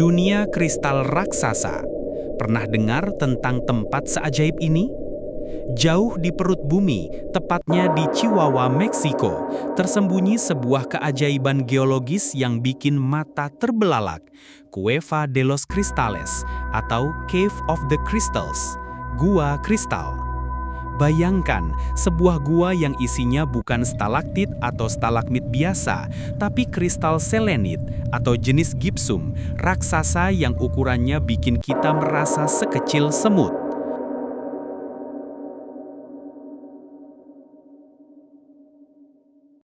Dunia kristal raksasa. Pernah dengar tentang tempat seajaib ini? Jauh di perut bumi, tepatnya di Chihuahua, Meksiko, tersembunyi sebuah keajaiban geologis yang bikin mata terbelalak, Cueva de los Cristales atau Cave of the Crystals, Gua Kristal. Bayangkan, sebuah gua yang isinya bukan stalaktit atau stalagmit biasa, tapi kristal selenit atau jenis gipsum, raksasa yang ukurannya bikin kita merasa sekecil semut.